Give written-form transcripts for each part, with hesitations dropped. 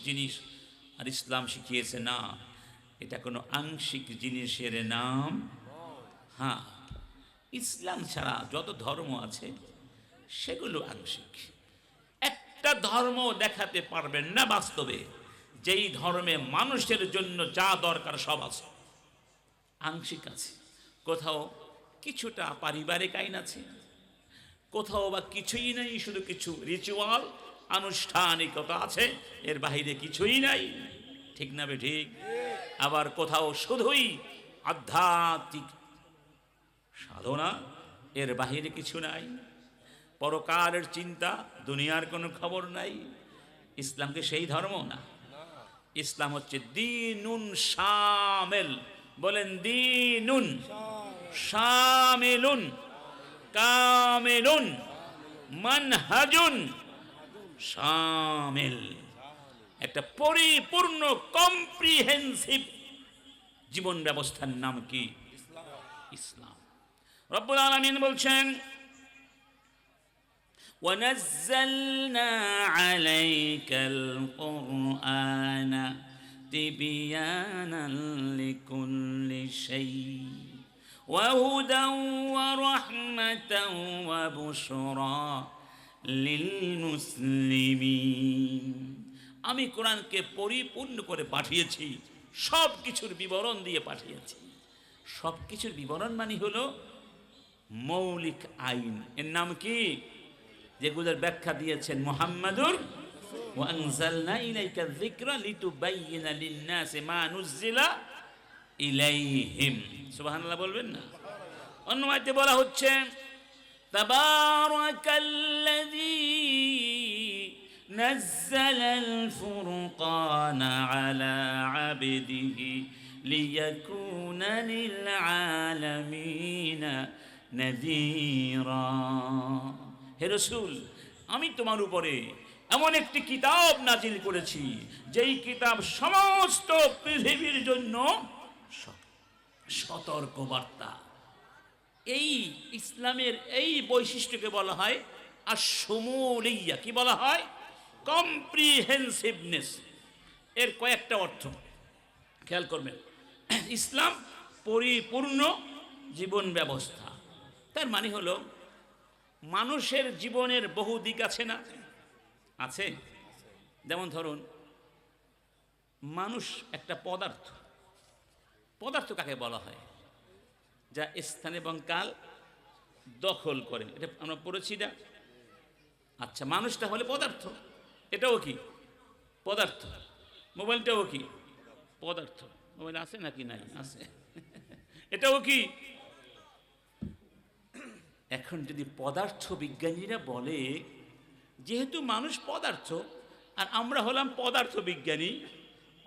জিনিস, আর ইসলাম শিখিয়েছে না, এটা কোনো আংশিক জিনিসের নাম। হ্যাঁ, ইসলাম ছাড়া যত ধর্ম আছে সেগুলো আংশিক। একটা ধর্ম দেখাতে পারবেন না বাস্তবে যেই ধর্মে মানুষের জন্য যা দরকার সব আছে, আংশিক আছে। কোথাও কিছুটা পারিবারিক আইন আছে, কোথাও বা কিছুই নাই, শুধু কিছু রিচুয়াল আনুষ্ঠানিকতা আছে, এর বাইরে কিছুই নাই। ঠিক না বে ঠিক? আবার কোথাও শুধুই আধ্যাত্মিক সাধনা, এর বাহিরে কিছু নাই। পরকালের চিন্তা, দুনিয়ার কোনো খবর নাই। ইসলামকে সেই ধর্ম না। ইসলাম হচ্ছে দ্বীনুন শামিল। বলেন দ্বীনুন শামিলুন কামিলুন মানহাজুন শামিল। একটা পরিপূর্ণ কম্প্রিহেন্সিভ জীবন ব্যবস্থার নাম কি? ইসলাম। রব্বুল আলামিন বলছেন وَنَزَّلْنَا عَلَيْكَ الْقُرْآنَ تِبْيَانًا لِكُلِّ شَيْءٍ وَهُدًى وَرَحْمَةً وَبُشْرَى لِلْمُسْلِمِينَ। আমি কোরআনকে পরিপূর্ণ করে পাঠিয়েছি, সব কিছুর বিবরণ দিয়ে পাঠিয়েছি। সব কিছুর বিবরণ মানে হলো মৌলিক আইন। এর নাম কি? যেগুলোর ব্যাখ্যা দিয়েছেন মুহাম্মাদুর ওয়া আনজালনা ইলাইকা যিকরা লিতুবাইয়িনা লিন-নাসি মা নুযিলা ইলাইহিম। সুবহানাল্লাহ বলবেন না? অন্য আয়াতে বলা হচ্ছে তাবারাকাল্লাযী নাযালাল ফুরকানা আলা আবদিহি লিয়াকুনা লিল আলামিনা নাযীরা। হে রাসূল, আমি তোমার উপরে এমন একটি কিতাব নাজিল করেছি যেই কিতাব সমস্ত পৃথিবীর জন্য সতর্ক বার্তা। এই ইসলামের এই বৈশিষ্ট্যকে বলা হয় আশ-শুমুলিয়্যা। কি বলা হয়? কম্প্রিহেন্সিভনেস। এর কয়েকটা অর্থ খেয়াল করবেন। ইসলাম পরিপূর্ণ জীবন ব্যবস্থা। তার মানে হলো মানুষের জীবনের বহু দিক আছে না? আছে। যেমন ধরুন, মানুষ একটা পদার্থ। পদার্থ কাকে বলা হয়? যা স্থান এবং কাল দখল করে। এটা আমরা পড়েছি না? আচ্ছা, মানুষটা হলে পদার্থ। এটাও কি পদার্থ? মোবাইলটাও কি পদার্থ? মোবাইল আছে নাকি? নাই, আছে। এটাও কি? এখন যদি পদার্থ বিজ্ঞানীরা বলে যেহেতু মানুষ পদার্থ আর আমরা হলাম পদার্থ বিজ্ঞানী,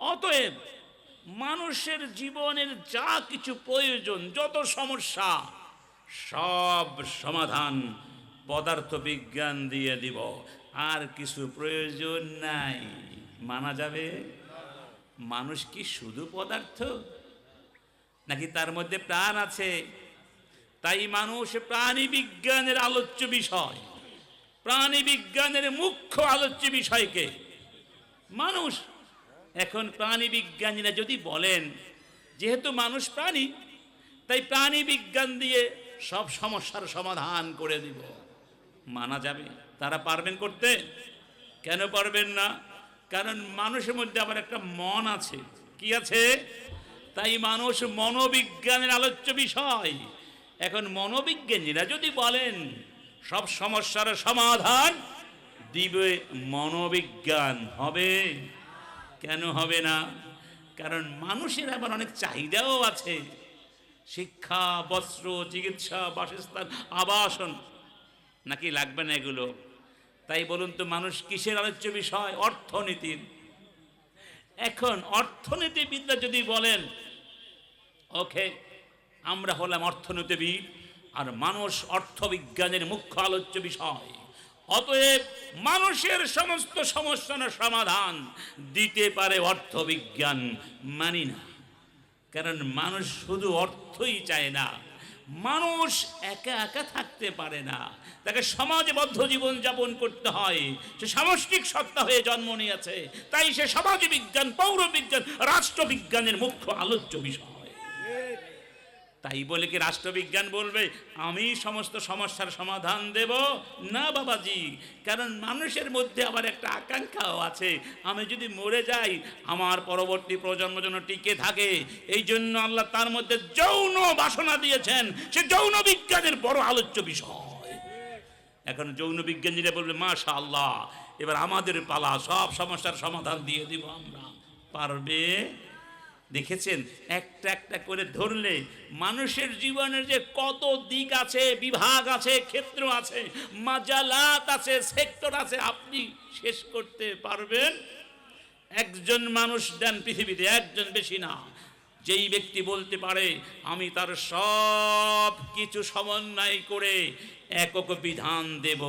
অতএব মানুষের জীবনের যা কিছু প্রয়োজন, যত সমস্যা, সব সমাধান পদার্থ বিজ্ঞান দিয়ে দিব, আর কিছু প্রয়োজন নাই। মানা যাবে? মানুষ কি শুধু পদার্থ, নাকি তার মধ্যে প্রাণ আছে? তাই মানুষ প্রাণী বিজ্ঞানের আলোচ্য বিষয়। প্রাণী বিজ্ঞানের মুখ্য আলোচ্য বিষয়কে মানুষ। এখন প্রাণী বিজ্ঞানীরা যদি বলেন যেহেতু মানুষ প্রাণী, তাই প্রাণী বিজ্ঞান দিয়ে সব সমস্যার সমাধান করে দিব, মানা যাবে? তারা পারবেন করতে? কেন পারবেন না? কারণ মানুষের মধ্যে আবার একটা মন আছে। কি আছে? তাই মানুষ মনোবিজ্ঞানের আলোচ্য বিষয়। এখন মনোবিজ্ঞানীরা যদি বলেন সব সমস্যার সমাধান দিবে মনোবিজ্ঞান, হবে? কেন হবে না? কারণ মানুষের আবার অনেক চাহিদাও আছে। শিক্ষা, বস্ত্র, চিকিৎসা, বাসস্থান, আবাসন, নাকি লাগবে না এগুলো? তাই বলুন তো, মানুষ কিসের আলোচ্য বিষয়? অর্থনীতির। এখন অর্থনীতিবিদরা যদি বলেন ওকে, আমরা হলাম অর্থনীতিবিদ আর মানুষ অর্থবিজ্ঞানের মুখ্য আলোচ্য বিষয়, অতএব মানুষের সমস্ত সমস্যার সমাধান দিতে পারে অর্থবিজ্ঞান, মানি না। কারণ মানুষ শুধু অর্থই চায় না, মানুষ একা একা থাকতে পারে না, তাকে সমাজবদ্ধ জীবন যাপন করতে হয়। সে সামষ্টিক সত্তা হয়ে জন্ম নিয়েছে, তাই সে সমাজ বিজ্ঞান, পৌরবিজ্ঞান, রাষ্ট্রবিজ্ঞানের মুখ্য আলোচ্য বিষয়। তাই বলে কি রাষ্ট্রবিজ্ঞান বলবে আমি সমস্ত সমস্যার সমাধান দেব? না বাবাজি, কারণ মানুষের মধ্যে আবার একটা আকাঙ্ক্ষাও আছে, আমি যদি মরে যাই আমার পরবর্তী প্রজন্ম যেন টিকে থাকে। এই জন্য আল্লাহ তার মধ্যে যৌন বাসনা দিয়েছেন, সে যৌন বিজ্ঞানের বড় আলোচ্য বিষয়। এখন যৌন বিজ্ঞানীরা বলবে মাশাআল্লাহ, এবার আমাদের পালা, সব সমস্যার সমাধান দিয়ে দিব আমরা। পারবে? দেখেছেন, একটা একটা করে ধরলে মানুষের জীবনের যে কত দিক আছে, বিভাগ আছে, ক্ষেত্র আছে, মাজালাত আছে, সেক্টর আছে, আপনি শেষ করতে পারবেন? একজন মানুষ দেন পৃথিবীতে, একজন, বেশি না, যেই ব্যক্তি বলতে পারে আমি তার সব কিছু সমন্বয় করে একক বিধান দেব।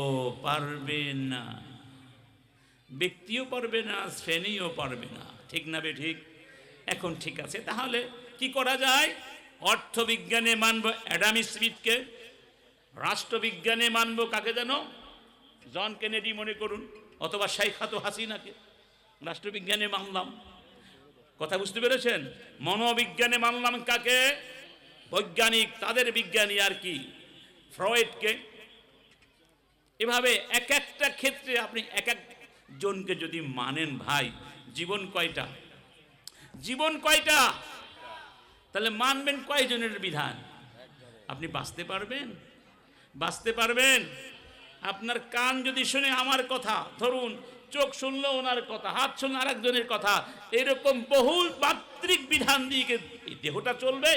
পারবে না, ব্যক্তিও পারবে না, শ্রেণীও পারবে না। ঠিক না বে ঠিক? এখন ঠিক আছে, তাহলে কি করা যায়? অর্থবিজ্ঞানে মানব অ্যাডাম স্মিথকে, রাষ্ট্রবিজ্ঞানে মানব কাকে যেন, জন কেনেডি মনে করুন, অথবা শাইখাতু হাসিনাকে রাষ্ট্রবিজ্ঞানে মানলাম। কথা বুঝতে পেরেছেন? মনোবিজ্ঞানে মানলাম কাকে? বৈজ্ঞানিক, তাদের বিজ্ঞানী আর কি, ফ্রয়েডকে। এভাবে এক একটা ক্ষেত্রে আপনি এক একজনকে যদি মানেন, ভাই জীবন কয়টা? জীবন কয়টা? তাহলে মানবেন কয়জনের বিধান? আপনি বাঁচতে পারবেন? বাঁচতে পারবেন? আপনার কান যদি শুনে আমার কথা, ধরুন চোখ শুনলো ওনার কথা, হাত শুনলো আরেকজনের কথা, এরকম বহু মাত্রিক বিধান দিয়ে এই দেহটা চলবে?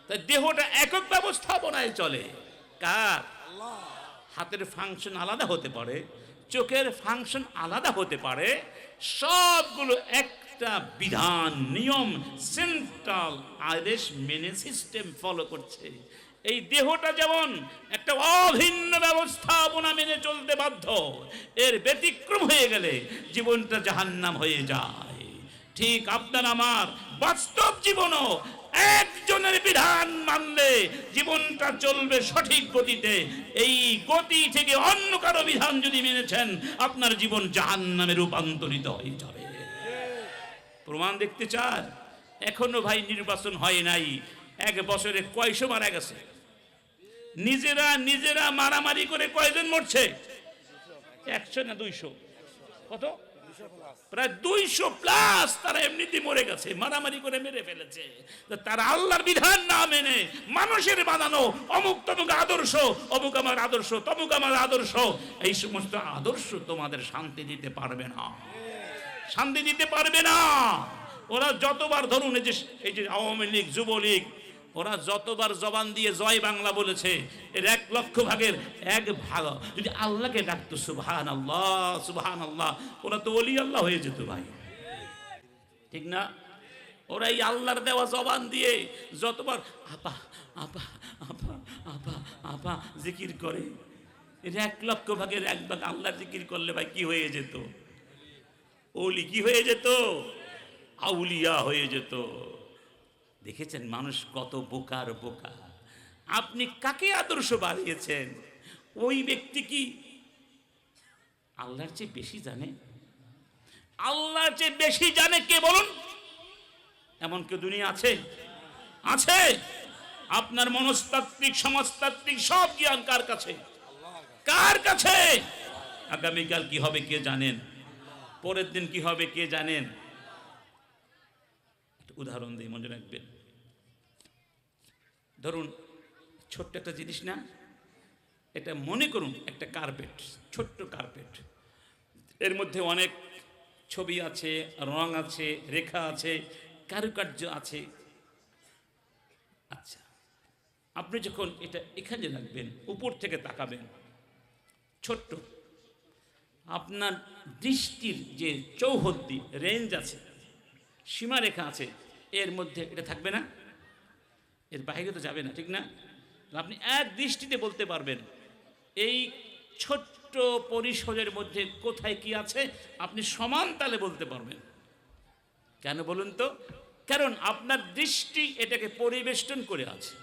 তাই দেহটা একক ব্যবস্থাপনায় চলে। কার? হাতের ফাংশন আলাদা হতে পারে, চোখের ফাংশন আলাদা হতে পারে, সবগুলো একটা বিধান, নিয়ম, সেন্ট্রাল আদেশ মেনে সিস্টেম ফলো করছে। এই দেহটা যেমন একটা অভিন্ন ব্যবস্থাপনা মেনে চলতে বাধ্য, এর ব্যতিক্রম হয়ে গেলে জীবনটা জাহান্নাম হয়ে যায়। ঠিক আপনার আমার বাস্তব জীবনও একজনের বিধান মানলে জীবনটা চলবে সঠিক গতিতে। এই গতি থেকে অন্য কারো বিধান যদি মেনেছেন, আপনার জীবন জাহান্নামে রূপান্তরিত হয়ে যাবে। প্রমাণ দেখতে চান? এখনো ভাই নির্বাচন হয় নাই, 1 বছরে কয়শো মারা গেছে? নিজেরা নিজেরা মারামারি করে কয়জন মরছে? 100 না 200? কত? প্রায় 200+ তারা এমনিতে মরে গেছে, মারামারি করে মেরে ফেলেছে। তারা আল্লাহর বিধান না মেনে মানুষের বানানো অমুক তমুক আদর্শ, অমুক আমার আদর্শ, তমুক আমার আদর্শ, এই সমস্ত আদর্শ তোমাদের শান্তি দিতে পারবে না, শান্তি দিতে পারবে না। ওরা যতবার, ধরুন এই যে আওয়ামী লীগ, যুবলীগ, ওরা যতবার জবান দিয়ে জয় বাংলা বলেছে, এর 1 লক্ষ ভাগের 1 ভাগ যদি আল্লাহকে ডাকতো সুবহানাল্লাহ সুবহানাল্লাহ, ওরা তো ওলি আল্লাহ হয়ে যেত ভাই। ঠিক না? ওরা এই আল্লাহর দেওয়া জবান দিয়ে যতবার আপা আপা আপা আপা আপা জিকির করে, এর 1 লক্ষ ভাগের 1 ভাগ আল্লাহর জিকির করলে ভাই কি হয়ে যেত? ওলি কি হয়ে যেত? আউলিয়া হয়ে যেত। দেখেছেন মানুষ কত বোকার বোকা। আপনি কাকে আদর্শ বানিয়েছেন? ওই ব্যক্তি কি আল্লাহর চেয়ে বেশি জানে? আল্লাহর চেয়ে বেশি জানে কে বলুন? এমন কেউ দুনিয়া আছে? আছে? আপনার মনস্তাত্ত্বিক, সমাজতাত্ত্বিক সব জ্ঞান কার কাছে? কার কাছে? আগামীকাল কি হবে কে জানেন? পরের দিন কি হবে কে জানেন? উদাহরণ দিই, মনে রাখবেন। ধরুন ছোট্ট একটা জিনিস না, এটা মনে করুন একটা কার্পেট, ছোট্ট কার্পেট, এর মধ্যে অনেক ছবি আছে, রং আছে, রেখা আছে, কারুকার্য আছে। আচ্ছা, আপনি যখন এটা এখানে রাখবেন, উপর থেকে তাকাবেন, ছোট্ট, আপনার দৃষ্টির যে চৌহদ্দি, রেঞ্জ আছে, সীমারেখা আছে, এর মধ্যে এটা থাকবে না, এর বাইরে তো যাবে না, ঠিক না? আপনি এক দৃষ্টিতে বলতে পারবেন এই ছোট্ট পরিসরের মধ্যে কোথায় কি আছে, আপনি সমান তালে বলতে পারবেন। কেন বলুন তো? কারণ আপনার দৃষ্টি এটাকে পরিবেষ্টন করে আছে।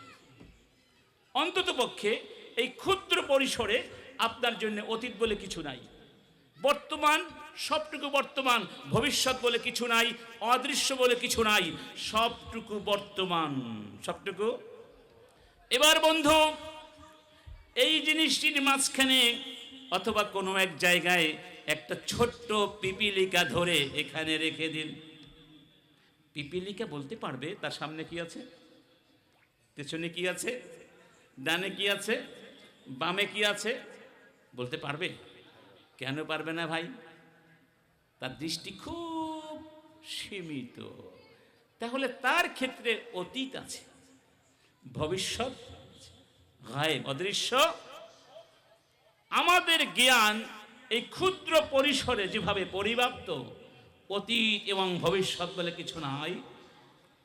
অন্তত পক্ষে এই ক্ষুদ্র পরিসরে আপনার জন্য অতীত বলে কিছু নাই, বর্তমান সবটুকু বর্তমান, ভবিষ্যৎ বলে কিছু নাই, অদৃশ্য বলে কিছু নাই, সবটুকু বর্তমান, সবটুকু। এবার বন্ধু, এই জিনিসটির মাঝখানে অথবা কোনো এক জায়গায় একটা ছোট্ট পিপিলিকা ধরে এখানে রেখে দিন। পিপিলিকা বলতে পারবে তার সামনে কি আছে, পেছনে কি আছে, ডানে কি আছে, বামে কি আছে, বলতে পারবে? কেন পারবে না ভাই? তার দৃষ্টি খুব সীমিত। তাহলে তার ক্ষেত্রে অতীত আছে, ভবিষ্যৎ, গায়েব, অদৃশ্য। আমাদের জ্ঞান এই ক্ষুদ্র পরিসরে যেভাবে পরিব্যাপ্ত, অতীত এবং ভবিষ্যৎ বলে কিছু নাই,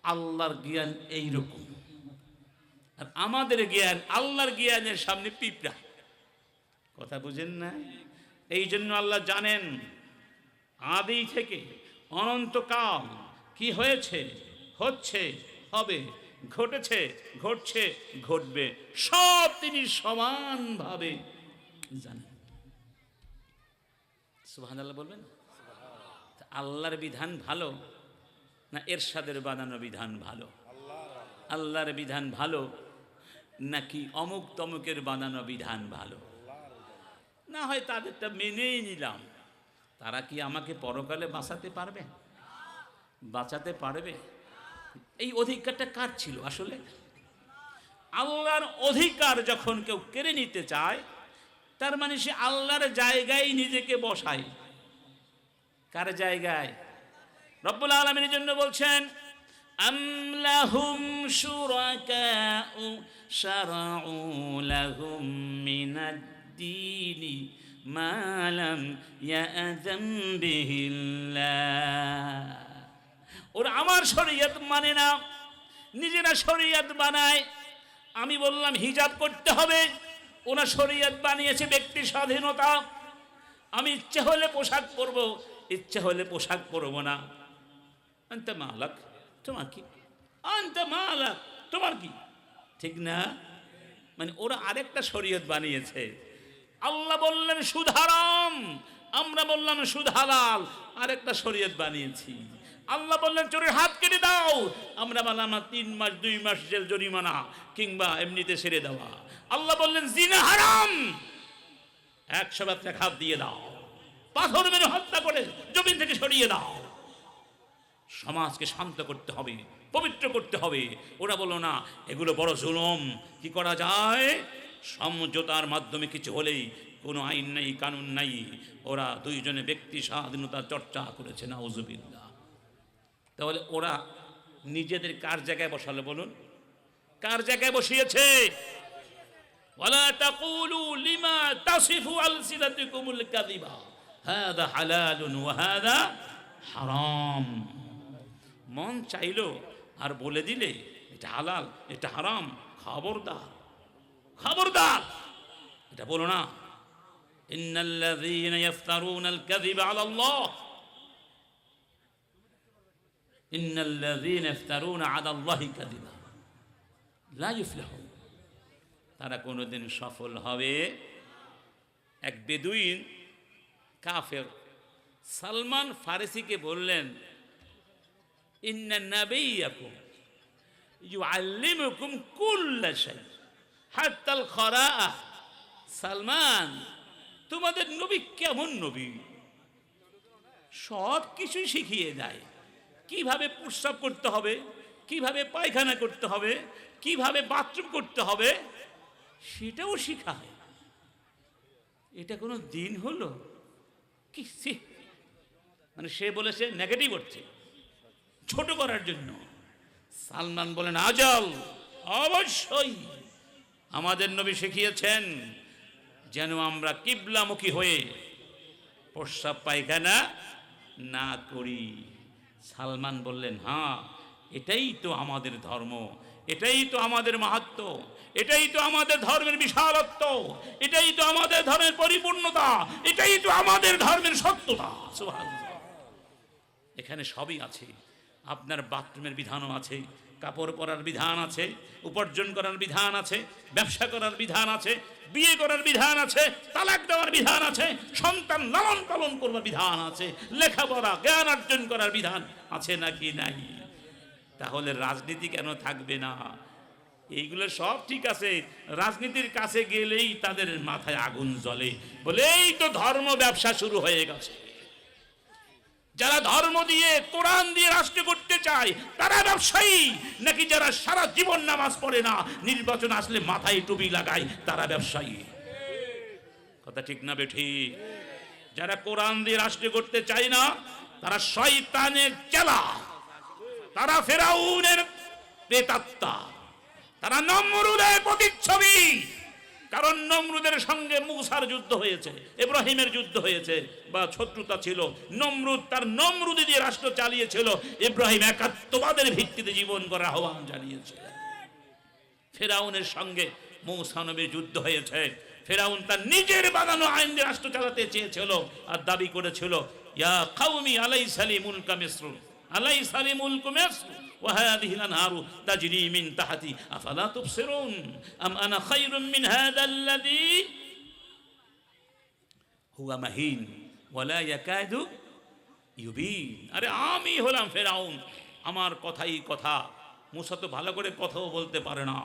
আল্লাহর জ্ঞান এইরকম। আর আমাদের জ্ঞান আল্লাহর জ্ঞানের সামনে পিঁপড়া। কথা বুঝেন না? এই জন্য আল্লাহ জানেন আদি থেকে অনন্তকাল কি হয়েছে, হচ্ছে, হবে, ঘটেছে, ঘটছে, ঘটবে, সব তিনি সমানভাবে জানেন। সুবহানাল্লাহ বলবেন? আল্লাহর বিধান ভালো না এরশাদের বানানো বিধান ভালো? আল্লাহর বিধান ভালো নাকি অমুক তমুকের বানানো বিধান ভালো? না হয় তাদেরটা মেনেই নিলাম, তারা কি আমাকে পরকালে বাঁচাতে পারবে? বাঁচাতে পারবে? এই অধিকারটা কার ছিল আসলে? আল্লাহর অধিকার যখন কেউ কেড়ে নিতে চায়, তার মানে সে আল্লাহর জায়গায় নিজেকে বসায়। কার জায়গায়? রব্বুল আলামিনের জন্য বলছেন, আম লাহুম শুরাকাউ শারউ লাহুম মিনাদ-দীনি মা লাম ইয়াযাম বিহিল্লাহ। ওরা আমার শরীয়ত মানে না, নিজেরা শরীয়ত বানায়। আমি বললাম হিজাব করতে হবে, ওরা শরীয়ত বানিয়েছে ব্যক্তি স্বাধীনতা। আমি ইচ্ছা হলে পোশাক পরব, ইচ্ছা হলে পোশাক পরব না। আনতা মালাক, তোমার কি? আনতা মালাক, তোমার কি? ঠিক না? মানে ওরা আরেকটা শরীয়ত বানিয়েছে। আল্লাহ বললেন সুদ হারাম, আমরা বললাম সুদ হালাল, আরেকটা শরীয়ত বানিয়েছি। আল্লাহ বললেন চোরের হাত কেটে দাও, আমরা বললাম 3 মাস 2 মাস জেল জরিমানা কিংবা এমনিতে ছেড়ে দেওয়া। আল্লাহ বললেন জিনা হারাম, 100 বাচ্চা হাত দিয়ে দাও, পাথর মেরে হত্যা করে জমিন থেকে সরিয়ে দাও। সমাজকে শান্ত করতে হবে, পবিত্র করতে হবে। ওরা বলো না এগুলো বড় জুলুম, কি করা যায়? সমঝোতার মাধ্যমে কিছু হলেই, কোনো আইন নাই, কানুন নাই, ওরা দুইজনে ব্যক্তি স্বাধীনতার চর্চা করেছে, নাউজুবিল্লাহ। তাহলে ওরা নিজেদের কার জায়গায় বসালো বলুন? কার জায়গায় বসিয়েছে? ওয়ালা তাকুলু লিমা তাসিফু আলসিনাতুকুমুল কাযিবা হাযা হালালুন ওয়া হাযা হারাম। মন চাইলো আর বলে দিলে এটা হালাল, এটা হারাম, খবরদার, খবরদার, এটা বলো না। ইন্নাল্লাযীনা ইফতারুনাল কাযিবা আলাল্লাহ, ইন্নাল্লাযীনা ইফতারুনা আলাল্লাহি কাযিবা লা ইফলিহুন, তারা কোনোদিন সফল হবে। এক বেদুইন কাফের সালমান ফারসিকে বললেন, ইন্না নাবিয়্যাকুম ইউআল্লিমুকুম কুল্লা শাই হাত্তাল খরাআ। সালমান, তোমাদের নবী কেমন নবী? সব কিছুই শিখিয়ে দেয়। কিভাবে প্রস্রাব করতে হবে, কিভাবে পায়খানা করতে হবে, কিভাবে বাথরুম করতে হবে, সেটাও শিখায়। এটা কোনো দিন হলো? কি মানে সে বলেছে নেগেটিভ হচ্ছে, ছোট করার জন্য। সালমান বলেন আজল, অবশ্যই আমাদের নবী শিখিয়েছেন যেন আমরা কিবলামুখী হয়ে প্রস্রাব পায়খানা না করি। সালমান বললেন হ্যাঁ, এটাই তো আমাদের ধর্ম, এটাই তো আমাদের মাহাত্ম্য, এটাই তো আমাদের ধর্মের বিশালত্ব, এটাই তো আমাদের ধর্মের পরিপূর্ণতা, এটাই তো আমাদের ধর্মের সত্যতা। সুবহানাল্লাহ, এখানে সবই আছে। আপনার বাথরুমের বিধানও আছে, কাপড় পরার বিধান আছে, উপার্জন করার বিধান আছে, ব্যবসা করার বিধান আছে, বিয়ে করার বিধান আছে, তালাক দেওয়ার বিধান আছে, সন্তান লালন পালন করবার বিধান আছে, লেখাপড়া জ্ঞান অর্জন করার বিধান আছে নাকি নাই? তাহলে রাজনীতি কেন থাকবে না? এইগুলো সব ঠিক আছে, রাজনীতির কাছে গেলেই তাদের মাথায় আগুন জ্বলে, বলে এই তো ধর্ম ব্যবসা শুরু হয়ে গেছে। যারা ধর্ম দিয়ে কোরআন দিয়ে রাষ্ট্র করতে চায় তারা ব্যবসায়ী, নাকি যারা সারা জীবন নামাজ পড়ে না নির্বাচন আসলে মাথায় টুপি লাগায় তারা ব্যবসায়ী? কথা ঠিক না বেঠিক? যারা কোরআন দিয়ে রাষ্ট্র করতে চায় না তারা শয়তানের চেলা, তারা ফেরাউনের প্রেতাত্মা, তারা নমরুদের প্রতিচ্ছবি। কারণ নমরুদের সঙ্গে মূসার যুদ্ধ হয়েছে, ইব্রাহিমের যুদ্ধ হয়েছে, বা শত্রুতা ছিল। নমরুদ তার নমরুদি দিয়ে রাষ্ট্র চালিয়েছিল, ইব্রাহিম একাত্মবাদের ভিত্তিতে জীবন করার আহ্বান জানিয়েছিল। ফেরাউনের সঙ্গে মূসা নবীর যুদ্ধ হয়েছে। ফেরাউন তার নিজের বানানো আইন দিয়ে রাষ্ট্র চালাতে চেয়েছিল আর দাবি করেছিল, ইয়া কাওমি আলাইসা লি মুলকা মিসর আলাইসা লি মুলকু মিসর وهذه الأنهار تجري من تحتي أفلا تبصرون أم أنا خير من هذا الذي هو مهين ولا يكاد يبين। আরে আমি হলাম ফেরাউন, আমার কথাই কথা। মূসা তো ভালো করে কথাও বলতে পারে না।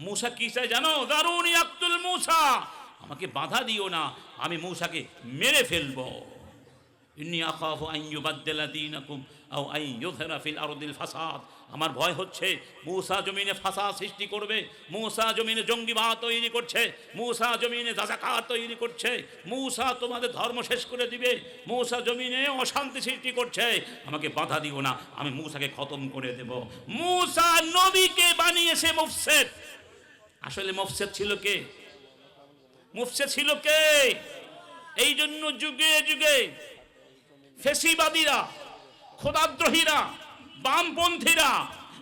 মূসা কি চায় জানো? দারুনি আক্তুল মূসা, আমাকে বাধা দিও না, আমি মূসাকে মেরে ফেলবো। ইন্নী আখাফু আন ইউবাদদিলা দীনাকুম আও আন ইউযহিরা ফিল আরদিল ফাসাদ। আমার ভয় হচ্ছে মূসা জমিনে ফাসাদ সৃষ্টি করবে, মূসা জমিনে জঙ্গিবাদ তৈরি করছে, মূসা জমিনে যাজাকাত তৈরি করছে, মূসা তোমাদের ধর্ম শেষ করে দিবে, মূসা জমিনে অশান্তি সৃষ্টি করছে, আমাকে বাধা দিও না, আমি মূসাকে খতম করে দেব। মূসা নবীকে বানিয়েছে মুফসিদ। আসলে মুফসিদ ছিল কে? মুফসিদ ছিল কে? এই জন্য যুগে যুগে ফেসিবাদীরা, খোদাদ্রোহীরা, বামপন্থীরা,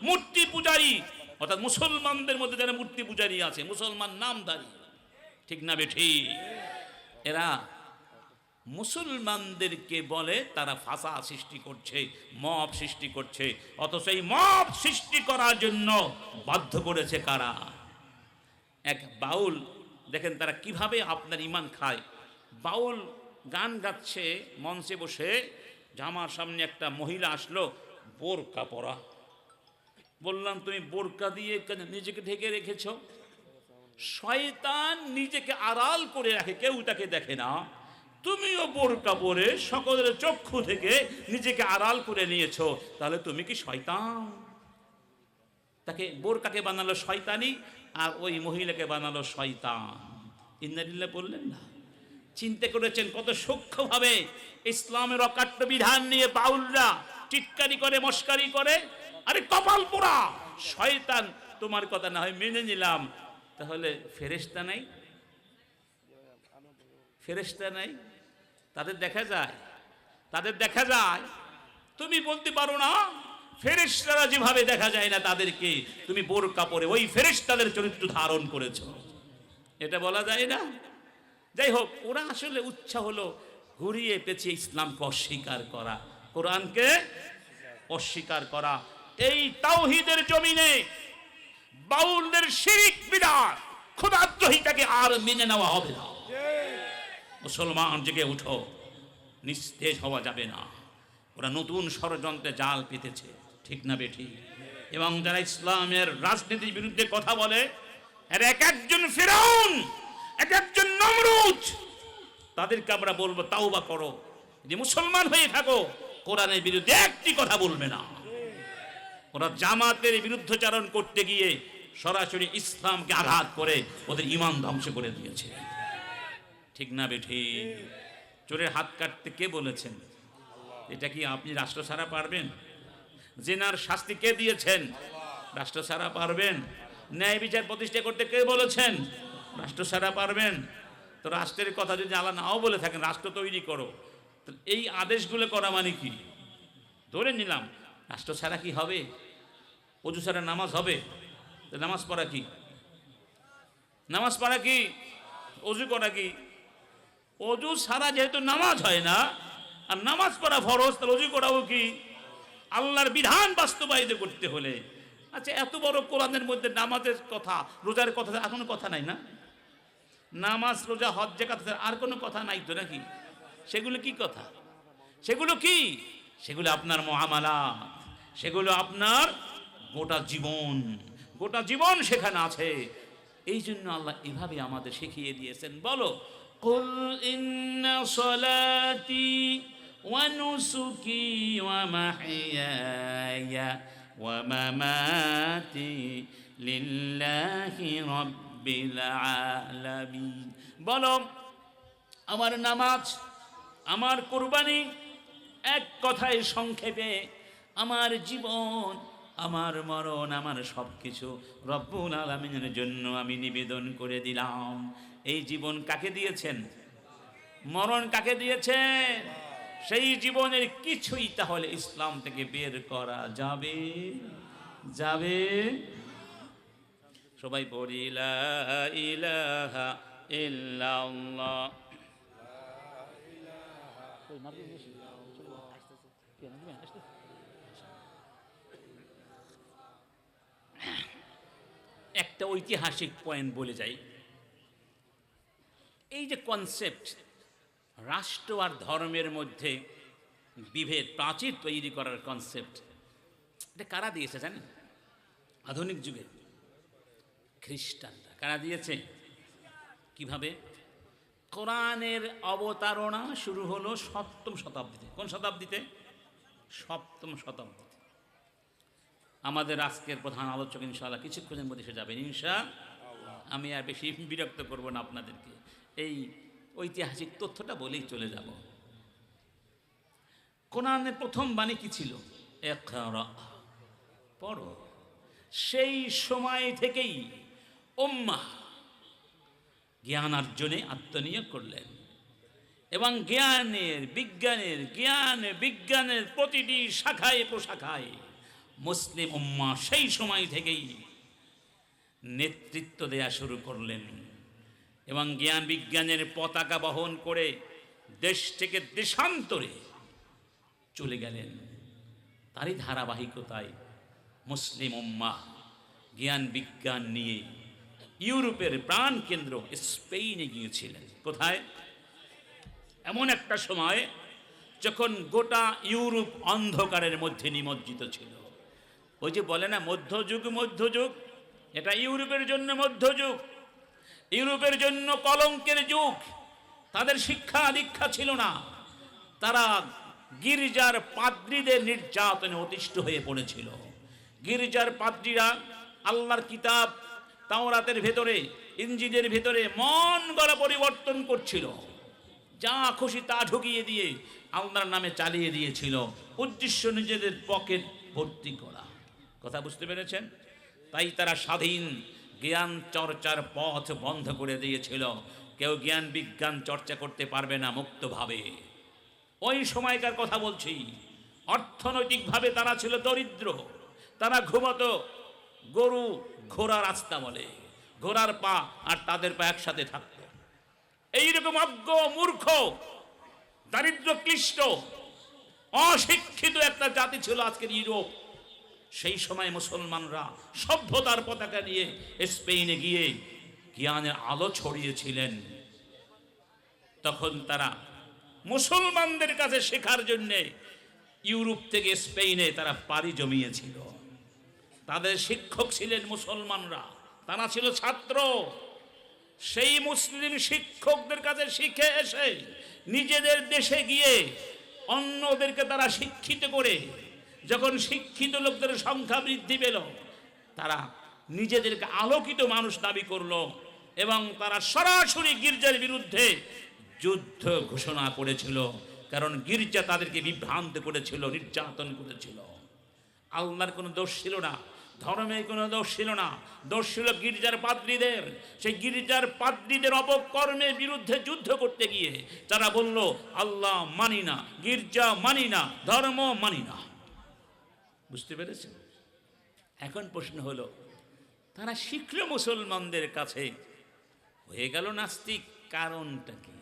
মূর্তি পূজারী, অর্থাৎ মুসলমানদের মধ্যে যারা মূর্তি পূজারী আছে, মুসলমান নামধারী, ঠিক না বেঠি, এরা মুসলমানদেরকে বলে তারা ফাসাদ সৃষ্টি করছে, মব সৃষ্টি করছে। অথচ এই মব সৃষ্টি করার জন্য বাধ্য করেছে কারা? এক বাউল, দেখেন তারা কিভাবে আপনার ইমান খায়। বাউল গান গাচ্ছে মঞ্চে বসে, জামার সামনে একটা মহিলা আসলো বোরকা পরা। বললাম তুমি বোরকা দিয়ে নিজেকে ঢেকে রেখেছ? শয়তান নিজেকে আড়াল করে রাখে, কেউ তাকে দেখে না। তুমিও বোরকা পরে সকলের চক্ষু থেকে নিজেকে আড়াল করে নিয়েছো, তাহলে তুমি কি শয়তান? তাকে বোরকাকে বানালো শয়তানি, আর ওই মহিলাকে বানালো শয়তান। ইন্নালিল্লাহ বললেন না? চিন্তা করেছেন কত সূক্ষ্মভাবে ইসলামের অকাট্য বিধান নিয়ে বাউলরা টিটকারি করে, মস্কারি করে। আরে কপাল পোড়া শয়তান, তোমার কথা না হয় মেনে নিলাম, তাহলে ফেরেশতা নাই? ফেরেশতা নাই? তাদের দেখা যায়, তাদের দেখা যায়। তুমি বলতে পারো না ফেরেশতারা যেভাবে দেখা যায় না তাদেরকে, তুমি বোরকা পরে ওই ফেরেশতাদের চরিত্র ধারণ করেছো, এটা বলা যায় না? যাই হোক, ওরা আসলে উচ্ছা হলো ঘুরিয়ে পেঁচিয়ে ইসলামকে অস্বীকার করা, কোরআনকে অস্বীকার করা। এই তাওহীদের জমিনে বাউলদের শিরিক বিদআত, খোদাদ্রোহিতাকে আর মেনে নেওয়া হবে না। মুসলমান জেগে উঠো, নিস্তেজ হওয়া যাবে না। ওরা নতুন ষড়যন্ত্রে জাল পেতেছে, ঠিক না বেঠি? এবং যারা ইসলামের রাজনীতির বিরুদ্ধে কথা বলে, এর এক একজন ফিরআউন, এক একজন নমরুদ, তাদেরকে আমরা বলবো তাওবা করো, যে মুসলমান হয়ে থাকো, কোরআনের বিরুদ্ধে একটি কথা বলবে না। ওরা জামাতের বিরুদ্ধচারণ করতে গিয়ে সরাসরি ইসলামকে আঘাত করে ওদের ঈমান ধ্বংস করে দিয়েছে, ঠিক না বেঠি? চোরের হাত কাটতে কে বলেছেন? এটা কি আপনি রাষ্ট্র ছাড়া পারবেন? জিনার শাস্তি কে দিয়েছেন? রাষ্ট্র ছাড়া পারবেন? ন্যায় বিচার প্রতিষ্ঠা করতে কে বলেছেন? রাষ্ট্র ছাড়া পারবেন? তো রাষ্ট্রের কথা যদি আল্লাহ নাও বলে থাকেন, রাষ্ট্র তৈরি করো, তো এই আদেশগুলো করা মানে কি? ধরে নিলাম রাষ্ট্র ছাড়া কি হবে? অজু ছাড়া নামাজ হবে? তো নামাজ পড়া কি? নামাজ পড়া কি? অজু করা কি? অজু ছাড়া যেহেতু নামাজ হয় না, আর নামাজ পড়া ফরজ, তাহলে অজু করাও কি? আল্লাহর বিধান বাস্তবায়িত করতে হলে। আচ্ছা, এত বড় কোরআনের মধ্যে নামাজের কথা, রোজার কথা, আর কোনো কথা নাই না? নামাজ, রোজা, হজ, যাকাত, আর কোনো কথা নাই তো নাকি? সেগুলো কি কথা? সেগুলো কি? সেগুলো আপনার মুআমালাত, সেগুলো আপনার গোটা জীবন, গোটা জীবন সেখানে আছে। এই জন্য আল্লাহ এভাবে আমাদের শিখিয়ে দিয়েছেন। বলো, কুল ইন্না সলাতি ওয়া নুসুকি ওয়া মাহইয়ায়া ওয়া মামাতি লিল্লাহি রাব্বিল আলামিন। বলো, আমার নামাজ, আমার কুরবানি, এক কথায় সংক্ষেপে আমার জীবন, আমার মরণ, আমার সব কিছু রব্বুল আলামিনের জন্য আমি নিবেদন করে দিলাম। এই জীবন কাকে দিয়েছেন? মরণ কাকে দিয়েছেন? সেই জীবনের কিছুই তাহলে ইসলাম থেকে বের করা যাবে? যাবে? সবাই পড়ি লা ইলাহা ইল্লাল্লাহ। একটা ঐতিহাসিক পয়েন্ট বলে যাই। এই যে কনসেপ্ট, রাষ্ট্র আর ধর্মের মধ্যে বিভেদ, প্রাচীর তৈরি করার কনসেপ্ট, এটা কারা দিয়েছে জানেন? আধুনিক যুগে খ্রিস্টানরা। কারা দিয়েছে? কিভাবে? কোরআনের অবতারণা শুরু হলো 7ম শতাব্দীতে। কোন শতাব্দীতে? 7ম শতাব্দীতে। আমাদের আজকের প্রধান আলোচক ইনশাআল্লাহ কিছুক্ষণের মধ্যে এসে যাবেন ইনশাআল্লাহ। আমি আর বেশি বিরক্ত করব না আপনাদেরকে, এই ঐতিহাসিক তথ্যটা বলেই চলে যাব। কোরআনের প্রথম বাণী কি ছিল? ইকরা, পড়ো। সেই সময় থেকেই উম্মাহ জ্ঞান অর্জনে আত্মনিয়োগ করলেন এবং বিজ্ঞানের প্রতিটি শাখায় প্রশাখায় মুসলিম উম্মাহ সেই সময় থেকেই নেতৃত্ব দেয়া শুরু করলেন এবং জ্ঞান বিজ্ঞানের পতাকা বহন করে দেশ থেকে দেশান্তরে চলে গেলেন। তারই ধারাবাহিকতায় মুসলিম উম্মাহ জ্ঞান বিজ্ঞান নিয়ে ইউরোপের প্রাণ কেন্দ্র স্পেনে গিয়েছিলেন। কোথায়? এমন একটা সময় যখন গোটা ইউরোপ অন্ধকারের মধ্যে নিমজ্জিত ছিল। ওই যে বলে না মধ্যযুগ, মধ্যযুগ, এটা ইউরোপের জন্য মধ্যযুগ, ইউরোপের জন্য কলঙ্কের যুগ। তাদের শিক্ষা দীক্ষা ছিল না, তারা গির্জার পাদ্রীদের নির্যাতনে অতিষ্ঠ হয়ে পড়েছিল। গির্জার পাদ্রীরা আল্লাহর কিতাব তাওরাতের ভেতরে, ইনজিলের ভেতরে মন গড়া পরিবর্তন করছিল, যা খুশি তা ঢুকিয়ে দিয়ে আল্লাহর নামে চালিয়ে দিয়েছিল, উদ্দেশ্য নিজেদের পকেট ভর্তি করা। কথা বুঝতে পেরেছেন? তাই তারা স্বাধীন জ্ঞান চর্চার পথ বন্ধ করে দিয়েছিল। কেউ জ্ঞান বিজ্ঞান চর্চা করতে পারবে না মুক্তভাবে। ওই সময়কার কথা বলছি। অর্থনৈতিকভাবে তারা ছিল দরিদ্র। তারা ঘুমতো গরু ঘোড়া রাস্তা বলে, ঘোড়ার পা আর তাদের পা একসাথে থাকতো। এইরকম অজ্ঞ, মূর্খ, দারিদ্র ক্লিষ্ট, অশিক্ষিত একটা জাতি ছিল আজকের ইউরোপ। সেই সময় মুসলমানরা সভ্যতার পতাকা নিয়ে স্পেনে গিয়ে জ্ঞানের আলো ছড়িয়েছিলেন। তখন তারা মুসলমানদের কাছে শেখার জন্য ইউরোপ থেকে স্পেনে তারা পাড়ি জমিয়েছিল। তাদের শিক্ষক ছিলেন মুসলমানরা, তারা ছিল ছাত্র। সেই মুসলিম শিক্ষকদের কাছে শিখে এসে নিজেদের দেশে গিয়ে অন্যদেরকে তারা শিক্ষিত করে, যখন শিক্ষিত লোকদের সংখ্যা বৃদ্ধি পেল, তারা নিজেদেরকে আলোকিত মানুষ দাবি করলো এবং তারা সরাসরি গির্জার বিরুদ্ধে যুদ্ধ ঘোষণা করেছিল। কারণ গির্জা তাদেরকে বিভ্রান্ত করেছিল, নির্যাতন করেছিল। আল্লাহর কোনো দোষ ছিল না, ধর্মের কোনো দোষ ছিল না, দোষ ছিল গির্জার পাদ্রীদের। সেই গির্জার পাদ্রীদের অপকর্মের বিরুদ্ধে যুদ্ধ করতে গিয়ে তারা বলল, আল্লাহ মানি না, গির্জা মানি না, ধর্ম মানি না। বুঝতে পেরেছেন? এখন প্রশ্ন হলো, তারা শিখল মুসলমানদের কাছে, হয়ে গেল নাস্তিক। কারণটা কি?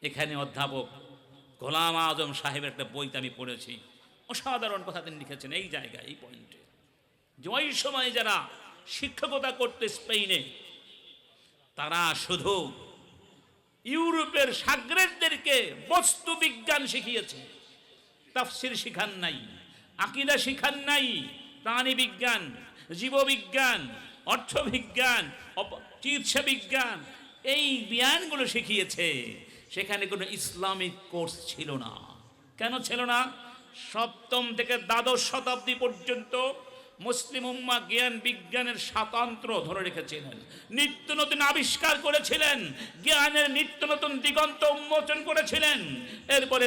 এখানে অধ্যাপক গোলাম আজম সাহেবের একটা বইতে আমি পড়েছি, অসাধারণ কথা তিনি লিখেছেন এই জায়গায়, এই পয়েন্টে, যে ওই সময় যারা শিক্ষকতা করতে স্পেনে, তারা শুধু ইউরোপের সাগ্রেদদেরকে বস্তু বিজ্ঞান শিখিয়েছে, তাফসির শিখান নাই, আকীদা শিখান নাই, প্রাণী বিজ্ঞান, জীববিজ্ঞান, অর্থবিজ্ঞান, চিকিৎসা বিজ্ঞান, এই জ্ঞানগুলো শিখিয়েছে। সেখানে কোনো ইসলামিক কোর্স ছিল না। কেন ছিল না? সপ্তম থেকে দ্বাদশ শতাব্দী পর্যন্ত মুসলিম উম্মাহ জ্ঞান বিজ্ঞানের স্বাতন্ত্র ধরে রেখেছিলেন, নিত্য নতুন আবিষ্কার করেছিলেন, জ্ঞানের নিত্য নতুন দিগন্ত উন্মোচন করেছিলেন। এরপরে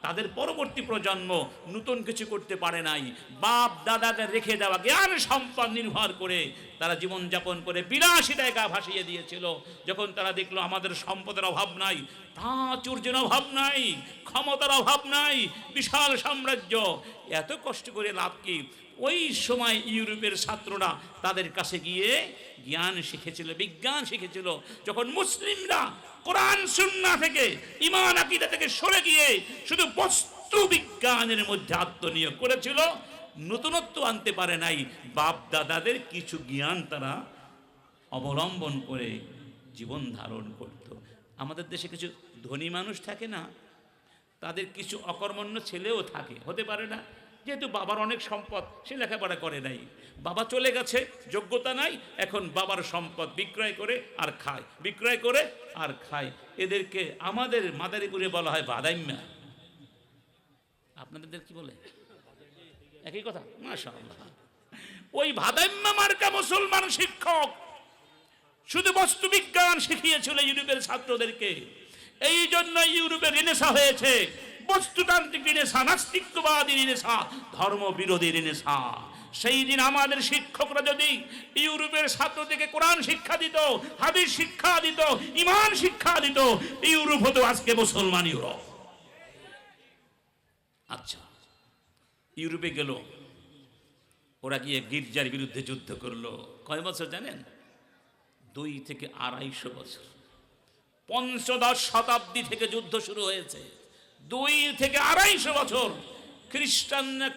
তাদের পরবর্তী প্রজন্ম নতুন কিছু করতে পারে নাই। বাপ দাদাকে রেখে দেওয়া জ্ঞান সম্পদ নির্ভর করে তারা জীবনযাপন করে বিলাসিতায় গা ভাসিয়ে দিয়েছিল। যখন তারা দেখলো আমাদের সম্পদের অভাব নাই, প্রাচুর্যের অভাব নাই, ক্ষমতার অভাব নাই, বিশাল সাম্রাজ্য, এত কষ্ট করে লাভ কি? ওই সময় ইউরোপের ছাত্ররা তাদের কাছে গিয়ে জ্ঞান শিখেছিল, বিজ্ঞান শিখেছিল। যখন মুসলিমরা কোরআন সুন্নাহ থেকে, ঈমান আকীদা থেকে সরে গিয়ে শুধু বস্তু বিজ্ঞানের মধ্যে আত্মনিয়োগ করেছিল, নতুনত্ব আনতে পারে নাই, বাপ দাদাদের কিছু জ্ঞান তারা অবলম্বন করে জীবন ধারণ করত। আমাদের দেশে কিছু ধনী মানুষ থাকে না, তাদের কিছু অকর্মণ্য ছেলেও থাকে, হতে পারে না? যেহেতু বাবার অনেক সম্পদ, সে লেখাপড়া করে নাই, বাবা চলে গেছে, যোগ্যতা নাই, এখন বাবার সম্পদ বিক্রয় করে আর খায়, বিক্রয় করে আর খায়। এদেরকে আমাদের মাদারীপুরে বলা হয় বাদাইম্মা। আপনাদের কি বলে? একই কথা, মাশাআল্লাহ। ওই বাদাইম্মা মার্কা মুসলমান শিক্ষক শুধু বস্তু বিজ্ঞান শিখিয়েছিল ইউরোপের ছাত্রদেরকে। এই জন্য ইউরোপে রেনেসা হয়েছে, বস্তুতান্ত্রিক রেনেসা, নাস্তিকবাদী রেনেসা, ধর্ম বিরোধী রেনেসা। সেই দিন আমাদের শিক্ষকরা যদি ইউরোপের ছাত্রদেরকে কোরআন শিক্ষা দিত, হাদিস শিক্ষা দিত, ঈমান শিক্ষা দিত, ইউরোপ হতো আজকে মুসলমান ইউরোপ। আচ্ছা, ইউরোপে গেল, ওরা গিয়ে গির্জার বিরুদ্ধে যুদ্ধ করলো। কয় বছর জানেন? 2 থেকে 250 বছর। পঞ্চদশ শতাব্দী থেকে যুদ্ধ শুরু হয়েছে, 2 থেকে 250 বছর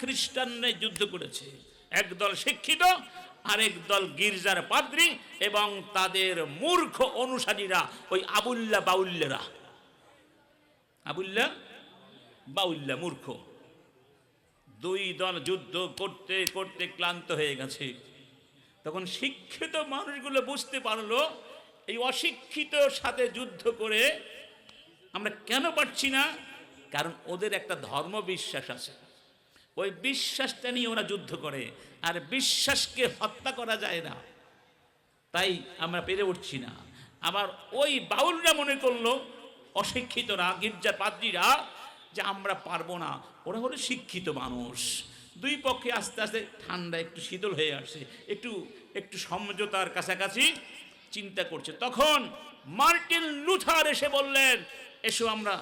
খ্রিস্টানরা যুদ্ধ করেছে। একদল শিক্ষিত, আরেক দল গির্জার পাদ্রী এবং তাদের মূর্খ অনুসারীরা, ওই আবুল্লা বাউল্যেরা। আবুল্লা বাউল্লা মূর্খ। 2 দল যুদ্ধ করতে করতে ক্লান্ত হয়ে গেছে। তখন শিক্ষিত মানুষগুলো বুঝতে পারলো এই অশিক্ষিতর সাথে যুদ্ধ করে আমরা কেন পারছি না? কারণ ওদের একটা ধর্ম বিশ্বাস আছে, ওই বিশ্বাসটা নিয়ে ওরা যুদ্ধ করে, আর বিশ্বাসকে হত্যা করা যায় না, তাই আমরা পেরে উঠছি না। আবার ওই বাউলরা মনে করলো, অশিক্ষিতরা, গির্জার পাদ্রীরা, যে আমরা পারবো না। ওরা হলো শিক্ষিত মানুষ। 2 পক্ষে আস্তে আস্তে ঠান্ডা একটু শীতল হয়ে আসছে, একটু সমঝোতার কাছাকাছি চিন্তা করছে। তখন মার্টিন লুথার এসে বললেন, এসো আমরা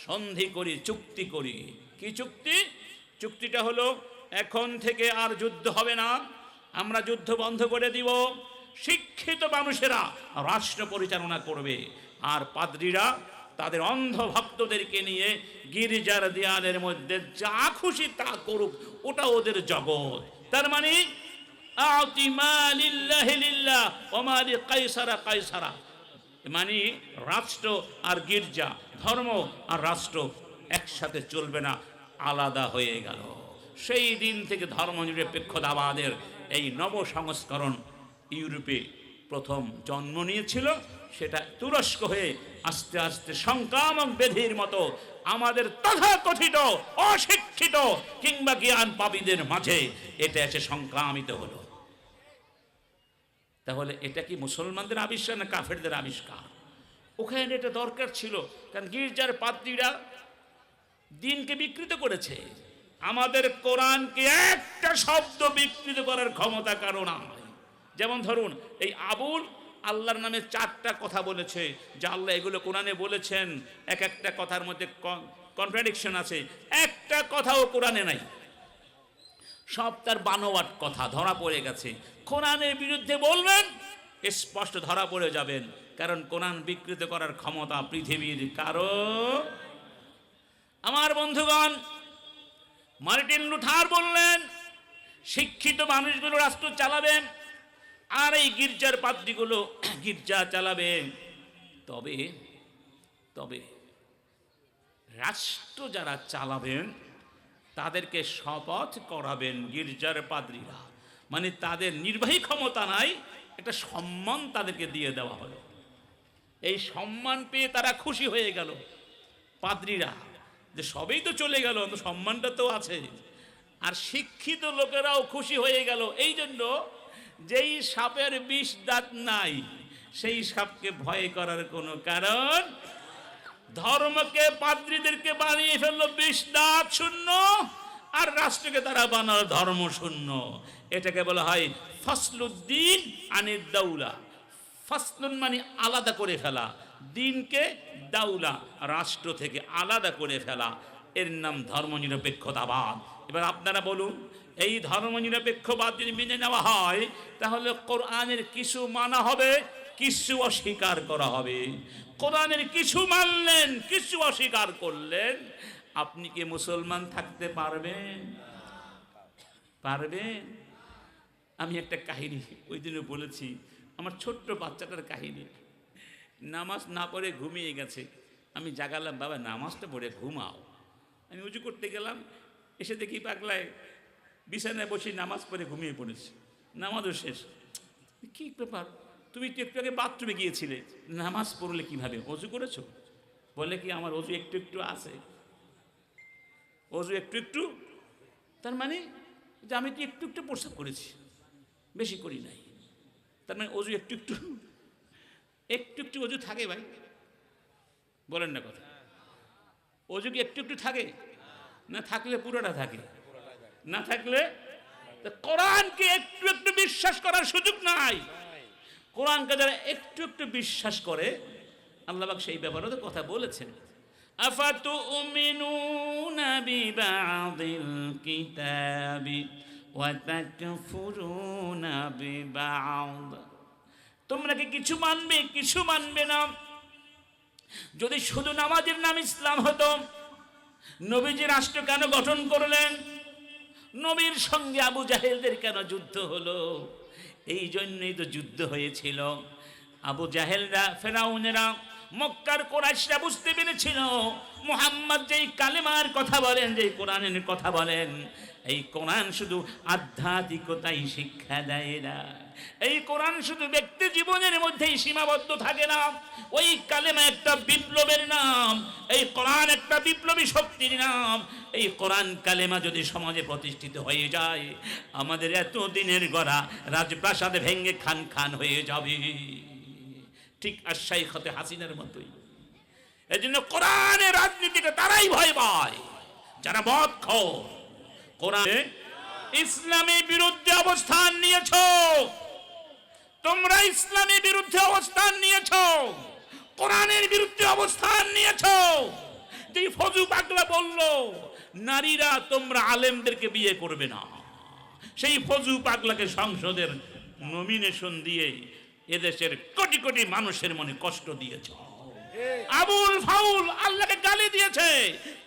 সন্ধি করি, চুক্তি করি। কি চুক্তি? চুক্তিটা হলো, এখন থেকে আর যুদ্ধ হবে না, আমরা যুদ্ধ বন্ধ করে দিব, শিক্ষিত মানুষেরা রাষ্ট্র পরিচালনা করবে, আর পাদ্রীরা তাদের অন্ধ ভক্তদেরকে নিয়ে গির্জার দেয়ালের মধ্যে যা খুশি তা করুক, ওটা ওদের জগৎ। তার মানে মানে রাষ্ট্র আর গির্জা, ধর্ম আর রাষ্ট্র একসাথে চলবে না, আলাদা হয়ে গেল। সেই দিন থেকে ধর্মনিরপেক্ষতাবাদের এই নব সংস্করণ ইউরোপে প্রথম জন্ম নিয়েছিল। সেটা তুরস্ক হয়ে আস্তে আস্তে সংক্রামক ব্যাধির মতো আমাদের তথাকথিত অশিক্ষিত কিংবা জ্ঞান পাপীদের মাঝে এটা এসে সংক্রামিত হলো। তাহলে এটা কি মুসলমানদের আবিষ্কার না কাফেরদের আবিষ্কার? ওখানে এটা দরকার ছিল, কারণ গির্জার পাদ্রীরা দিনকে বিকৃত করেছে। আমাদের কোরআনকে একটা শব্দ বিকৃত করার ক্ষমতা কারো নাই। যেমন ধরুন, এই আবুল আল্লাহর নামে 4টা কথা বলেছে, যে আল্লাহ এগুলো কোরআনে বলেছেন, এক একটা কথার মধ্যে কন্ট্রাডিকশন আছে, একটা কথাও কোরআনে নাই, সব তার বানোয়াট কথা ধরা পড়ে গেছে। কোরআনের বিরুদ্ধে বলবেন, স্পষ্ট ধরা পড়ে যাবেন, কারণ কোরআন বিকৃত করার ক্ষমতা পৃথিবীর কারো। আমার বন্ধুগণ, মার্টিন লুথার বললেন শিক্ষিত মানুষগুলো রাষ্ট্র চালাবেন আর এই গির্জার পাদ্রীগুলো গির্জা চালাবে। তবে তবে রাষ্ট্র যারা চালাবেন তাদেরকে শপথ করাবেন গির্জার পাদ্রীরা, মানে তাদের নির্বাহী ক্ষমতা নাই, একটা সম্মান তাদেরকে দিয়ে দেওয়া হলো। এই সম্মান পেয়ে তারা খুশি হয়ে গেল পাদ্রীরা, যে সবেই তো চলে গেল, সম্মানটা তো আছে। আর শিক্ষিত লোকেরাও খুশি হয়ে গেল। এই জন্য যেই সাপের বিষ দাঁত নাই সেই সাপকে ভয় করার কোনো কারণ। ধর্মকে পাদ্রীদেরকে বানিয়ে ফেললো বিষ দাঁত শূন্য, আর রাষ্ট্রকে তারা বানালো ধর্ম শূন্য। এটাকে বলা হয় ফসলুদ্দিন আনিদ দাউলা। ফসলুন মানে আলাদা করে ফেলা, দিনকে দাউলা রাষ্ট্র থেকে আলাদা করে ফেলা, এর নাম ধর্মনিরপেক্ষতাবাদ। এবার আপনারা বলুন, এই ধর্মনিরপেক্ষবাদ যদি মেনে নেওয়া হয় তাহলে কোরআনের কিছু মানা হবে, কিছু অস্বীকার করা হবে। কোরআনের কিছু মানলেন, কিছু অস্বীকার করলেন, আপনি কি মুসলমান থাকতে পারবেন? পারবেন? আমি একটা কাহিনী ওই দিনে বলেছি, আমার ছোট্ট বাচ্চাটার কাহিনী। নামাজ না পড়ে ঘুমিয়ে গেছে, আমি জাগালাম, বাবা নামাজটা পড়ে ঘুমাও। আমি উঁচু করতে গেলাম, এসে দেখি পাগলায় বিছানায় বসে নামাজ পড়ে ঘুমিয়ে পড়েছে। নামাজও শেষ। কি ব্যাপার, তুমি তো একটু আগে বাথরুমে গিয়েছিলে, নামাজ পড়লে কিভাবে? অজু করেছো? বলে কি আমার অজু একটু একটু আছে। অজু একটু একটু তার মানে যে আমি তো একটু একটু প্রস্রাব করেছি, বেশি করি নাই। তার মানে অজু একটু একটু, একটু একটু অজু থাকে ভাই? বলেন না কথা। অজু কি একটু একটু থাকে? না থাকলে পুরোটা থাকে, না থাকলে। কোরআনকে একটু একটু বিশ্বাস করার সুযোগ নাই। কোরআনকে যারা একটু একটু বিশ্বাস করে, আল্লাহ পাক সেই ব্যাপারে তো কথা বলেছেন। আফাতুমিনুনা বিবাদিল কিতাবি ওয়া তাকফুরুনা বিবাদ। তোমরা কি কিছু মানবে, কিছু মানবে না? যদি শুধু নামাজের নাম ইসলাম হতো, নবীজি রাষ্ট্র কেন গঠন করলেন? নবীর সঙ্গে আবু জাহেলদের কেন যুদ্ধ হলো? এই জন্যই তো যুদ্ধ হয়েছিল। আবু জাহেলরা, ফেরাউনেরা, মক্কার কুরাইশরা বুঝতে পেরেছিল মুহাম্মদ যেই কালেমার কথা বলেন, যেই কোরআনের কথা বলেন, এই কোরআন শুধু আধ্যাত্মিকতাই শিক্ষা দেয় না। এই কোরআন শুধু ব্যক্তি জীবনের মধ্যেই সীমাবদ্ধ থাকে না। ওই কালেমা একটা বিপ্লবের নাম, এই কোরআন একটা বিপ্লবী শক্তির নাম। এই কোরআন কালেমা যদি সমাজে প্রতিষ্ঠিত হয়ে যায়, আমাদের এতদিনের গড়া রাজপ্রাসাদ ভেঙে খান খান হয়ে যাবে, ঠিক আশাইখতে হাসিনার মতোই। এই জন্য কোরআনের রাজনীতিকে তারাই ভয় পায় যারা মদখোর। কোরআন ইসলামের বিরুদ্ধে অবস্থান নিয়েছ, তোমরা ইসলামের বিরুদ্ধে অবস্থান নিয়েছ, কোরআনের বিরুদ্ধে অবস্থান নিয়েছ। যে ফজু পাগলা বলল নারীরা তোমরা আলেমদেরকে বিয়ে করবে না, সেই ফজু পাগলাকে সংসদের নমিনেশন দিয়ে এদেশের কোটি কোটি মানুষের মনে কষ্ট দিয়েছ। আবুল ফাউল আল্লাহকে গালি দিয়েছে,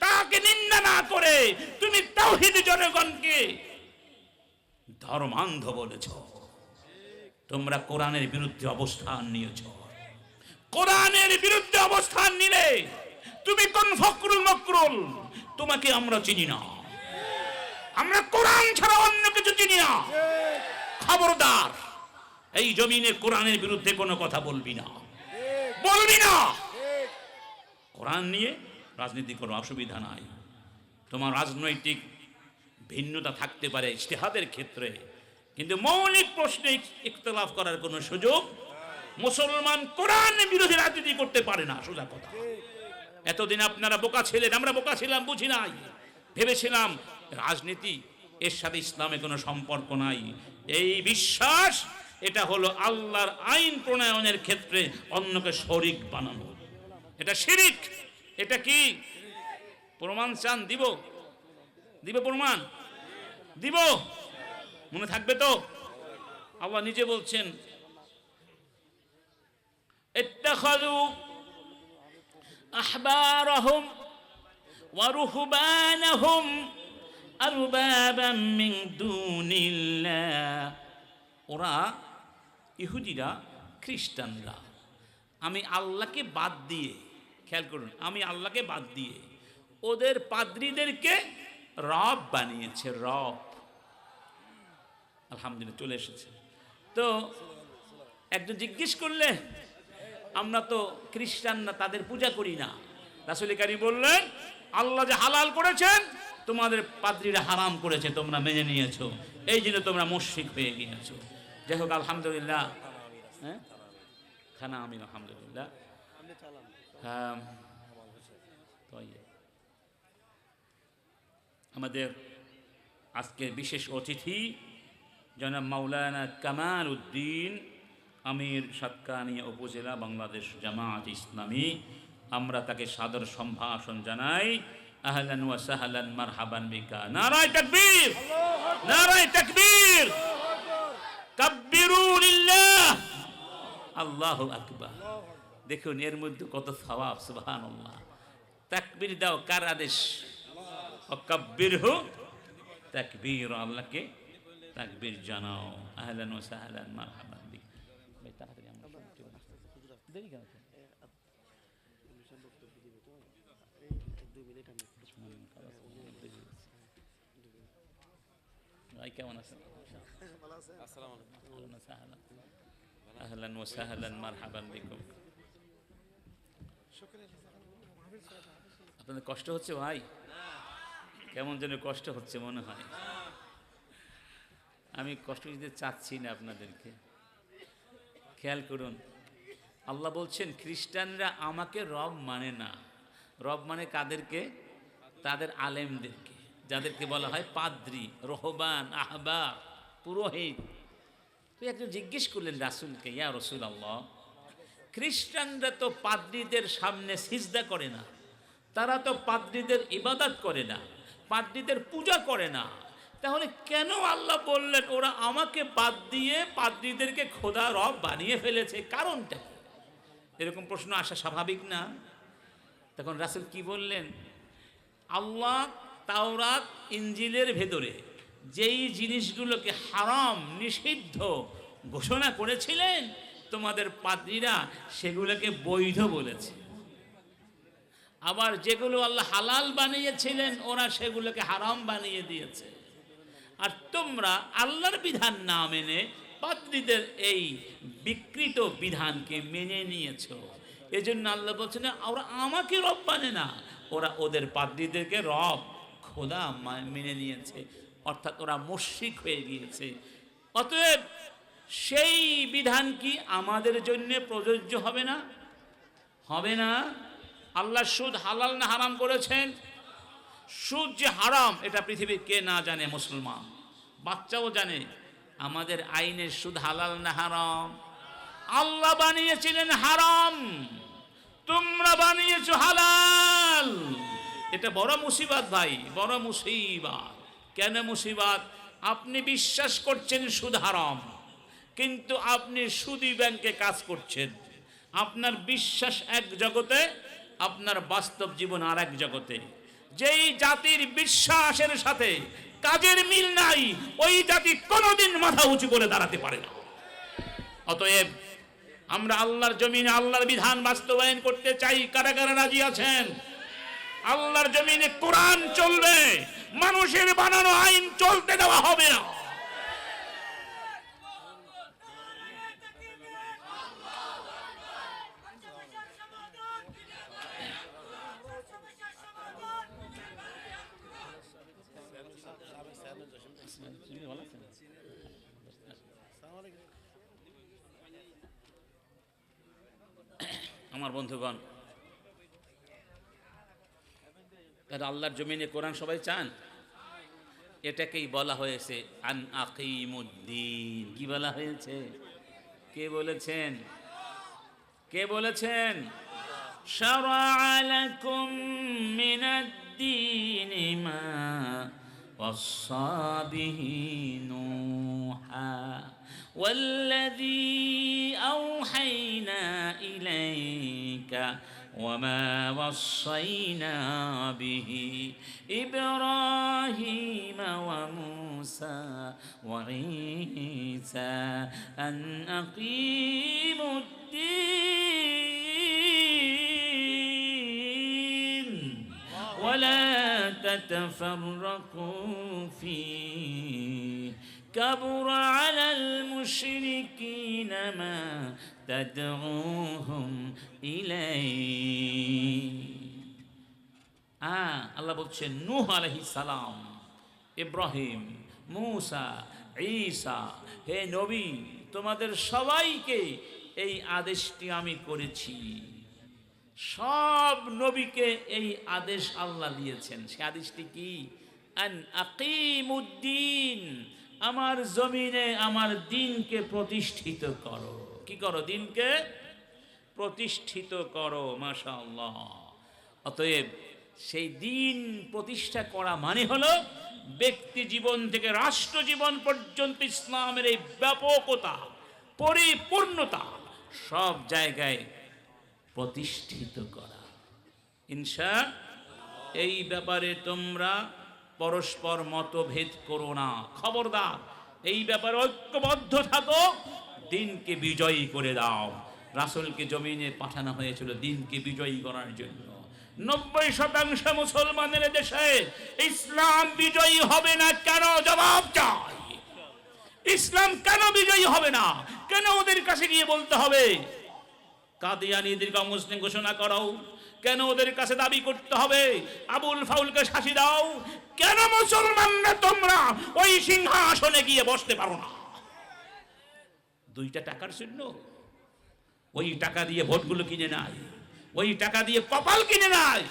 তাকে নিন্দা না করে তুমি তাওহীদি জনগণকে ধর্মান্ধ বলেছ। তোমরা কোরআনের বিরুদ্ধে অবস্থান নিয়েছ। কোরআনের বিরুদ্ধে অবস্থান নিলে তুমি কোন ফকরুল মকরুল, তোমাকে আমরা চিনি না। আমরা কোরআন ছাড়া অন্য কিছু চিনি না। খবরদার, এই জমিনে কোরআনের বিরুদ্ধে কোনো কথা বলবি না, বলবি না। কোরআন নিয়ে রাজনীতি করো, অসুবিধা নাই। তোমার রাজনৈতিক ভিন্নতা থাকতে পারে ইজতিহাদের ক্ষেত্রে, কিন্তু মৌলিক প্রশ্নে ইখতিলাফ করার কোনো সুযোগ। মুসলমান কোরআন বিরোধী রাজনীতি করতে পারে না, সোজা কথা। এতদিন আপনারা বোকা ছিলেন, আমরা বোকা ছিলাম, বুঝি নাই, ভেবেছিলাম রাজনীতি এর সাথে ইসলামের কোনো সম্পর্ক নাই। এই বিশ্বাস, এটা হলো আল্লাহর আইন প্রণয়নের ক্ষেত্রে অন্যকে শরীক বানানো, এটা শিরিক। এটা কি প্রমাণ চান? দিব, দিব প্রমাণ দিব, মনে থাকবে তো? আল্লাহ নিজে বলছেন, ইত্তাখাযু আহবারহুম ওয়া রুহবানহুম আরবাবাম মিন দুনিল্লাহ। ওরা ইহুদিরা, খ্রিস্টানরা আমি আল্লাহকে বাদ দিয়ে, খেয়াল করুন, আমি আল্লাহকে বাদ দিয়ে ওদের পাদ্রীদেরকে রব বানিয়েছে। রব, আলহামদুলিল্লাহ চলে এসেছে। তো একজন জিজ্ঞেস করলে, আমরা তো খ্রিস্টান না, তাদের পূজা করি না। রাসূল কারীম বললেন, আল্লাহ যে হালাল করেছেন তোমাদের পাদ্রীরা হারাম করেছে, তোমরা মেনে নিয়েছো, এই জন্য তোমরা মুশরিক হয়ে গিয়েছো। যাই হোক, আলহামদুলিল্লাহ, হ্যাঁ খানা আমিন, আলহামদুলিল্লাহ। হ্যাঁ, আমাদের আজকে বিশেষ অতিথি জনাব মাওলানা কামাল উদ্দিন, আমির সাতকানিয়া উপজেলা, বাংলাদেশ জামায়াত ইসলামী। আমরা তাকে সাদর সম্ভাষণ জানাই। আহলান ওয়া সাহলান মারহাবান বিকা। নারায়ে তাকবীর, নারায়ে তাকবীর, কাব্বিরু লিল্লাহ, আল্লাহু আকবার। দেখুন এর মধ্যে কত সওয়াব, সুবহানাল্লাহ। তাকবীর দাও, কার আদেশ? কাব্বিরহু তাকবীর, আল্লাহকে তাকবীর জানাও। আহলান ওয়া সাহলান মারহাবান বিক। ভাই তাড়াতাড়ি আমরা দেরি কেন? ভাই কেমন আছেন? আসসালামু আলাইকুম। আহলান ওয়া সাহলান মারহাবান বিকুম। আপনাদের কষ্ট হচ্ছে ভাই? কেমন যেন কষ্ট হচ্ছে মনে হয়। আমি কষ্ট দিতে চাচ্ছি না আপনাদেরকে। খেয়াল করুন, আল্লাহ বলছেন খ্রিস্টানরা আমাকে রব মানে না। রব মানে কাদেরকে? তাদের আলেমদেরকে, যাদেরকে বলা হয় পাদ্রী, রহবান, আহবার, পুরোহিত। তো একজন জিজ্ঞেস করলেন রাসূলকে, ইয়া রাসূলুল্লাহ, খ্রিস্টানরা তো পাদ্রীদের সামনে সিজদা করে না, তারা তো পাদ্রীদের ইবাদত করে না, পাদ্রীদের পূজা করে না, তাহলে কেন আল্লাহ বললেন ওরা আমাকে বাদ দিয়ে পাদ্রীদেরকে খোদা রব বানিয়ে ফেলেছে? কারণটা কি? এরকম প্রশ্ন আসা স্বাভাবিক না? তখন রাসূল কি বললেন? আল্লাহ তাওরাত ইনজিলের ভেতরে যেই জিনিসগুলোকে হারাম, নিষিদ্ধ ঘোষণা করেছিলেন, তোমাদের পাদ্রীরা সেগুলোকে বৈধ বলেছে। আবার যেগুলো আল্লাহ হালাল বানিয়েছিলেন ওরা সেগুলোকে হারাম বানিয়ে দিয়েছে। আর তোমরা আল্লাহর বিধান না মেনে পাদ্রীদের এই বিকৃত বিধানকে মেনে নিয়েছো। এজন্য আল্লাহ বলছেন ওরা আমাকে রব মানে না, ওরা ওদের পাদ্রীদেরকে রব, খোদা মেনে নিয়েছে, অর্থাৎ ওরা মুশরিক হয়ে গিয়েছে। অতএব সেই বিধান কি আমাদের জন্য প্রযোজ্য হবে না? হবে না। আল্লাহ সুদ হালাল না হারাম করেছেন? সুদ যে হারাম এটা পৃথিবীর কে না জানে? মুসলমান বাচ্চাও জানে। আমাদের আইনে সুদ হালাল না হারাম? আল্লাহ বানিয়েছিলেন হারাম, তোমরা বানিয়েছো হালাল। এটা বড় মুসিবত ভাই, বড় মুসিবত। কেন মুসিবত? আপনি বিশ্বাস করছেন সুদ হারাম, কিন্তু আপনি সুদী ব্যাংকে কাজ করছেন। আপনার বিশ্বাস এক জগতে, আপনার বাস্তব জীবন আর এক জগতে। যেই জাতির বিশ্বাসের সাথে কাজের মিল নাই, ওই জাতি কোনোদিন মাথা উঁচু করে দাঁড়াতে পারে না। অতএব আমরা আল্লাহর জমিনে আল্লাহর বিধান বাস্তবায়ন করতে চাই। কারা কারা রাজি আছেন? আল্লাহর জমিনে কোরআন চলবে, মানুষের বানানো আইন চলতে দেওয়া হবে না। আমার বন্ধুগণ, তাহলে আল্লাহর জমিনে কোরআন সবাই চান। এটাকেই বলা হয়েছে আন আকিমুদ্দিন। কি বলা হয়েছে? কে বলেছেন? কে বলেছেন? শারা'a লাকুম মিনাদ-দীনি মা ওয়াসসা বিহি নূহা ওয়াল্লাযী আওহাইনা ইলাইকা وما وصينا به إبراهيم وموسى وعيسى أن أقيموا الدين ولا تتفرقوا فيه كبر على المشركين ما تدعوهم إليه আল্লাহ বলছেন নূহ আলাইহিস সালাম, ইব্রাহিম, মূসা, ঈসা, হে নবী তোমাদের সবাইকে এই আদেশটি আমি করেছি। সব নবীকে এই আদেশ আল্লাহ দিয়েছেন। সে আদেশটি কি? আন আকিমুদ্দিন, আমার জমিনে আমার দ্বীনকে প্রতিষ্ঠিত করো। কি করো? দ্বীনকে প্রতিষ্ঠিত করো। মাশাআল্লাহ। অতএব সেই দ্বীন প্রতিষ্ঠা করা মানে হলো ব্যক্তি জীবন থেকে রাষ্ট্র জীবন পর্যন্ত ইসলামের এই ব্যাপকতা, পরিপূর্ণতা সব জায়গায় প্রতিষ্ঠিত করা। ইনশাআল্লাহ এই ব্যাপারে তোমরা পরস্পর মতভেদ করো না, খবরদার এই ব্যাপারে ঐক্যবদ্ধ থাকো, দ্বীনকে বিজয়ী করে দাও। রাসূলকে জমিনে পাঠানো হয়েছিল দ্বীনকে বিজয়ী করার জন্য। 90% মুসলমানের দেশে ইসলাম বিজয়ী হবে না কেন? জবাব চাই। ইসলাম কেন বিজয়ী হবে না? কেন ওদের কাছে গিয়ে বলতে হবে কাদিয়ানীদেরকে মুসলিম ঘোষণা করো? কেন ওদের কাছে দাবি করতে হবে আবুল ফাউলকে শাসি দাও? কেন মুসলমানরা তোমরা ওই সিংহাসনে গিয়ে বসতে পারো না? 2টা টাকার জন্য ওই টাকা দিয়ে ভোটগুলো কিনে নেয়, ওই টাকা দিয়ে কপাল কিনে নেয়।